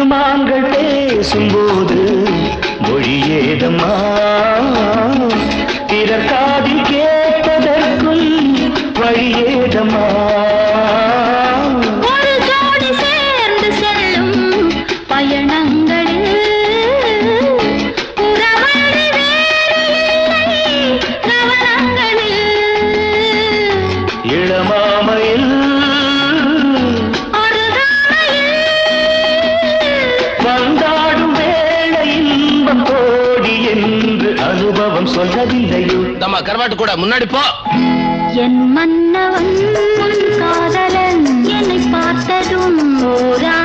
மான்கள் பேசும்போது மொழியேதம்மா பிறர் காதில் கேட்பதற்கும் வழியேதம்மா ஒரு ஜோடி சேர்ந்து செல்லும் பயணங்களில் உறவழி வேறு இல்லை கவனங்களில் இளமாமையில் வந்தாடும் வேளை இன்பம் கோடி என்று அனுபவம் சொல்லவில்லையோ தம்மா கருவாட்டு கூட முன்னாடி போ என் மன்னவன் காதலன் என்னை பார்த்ததும் ஓரா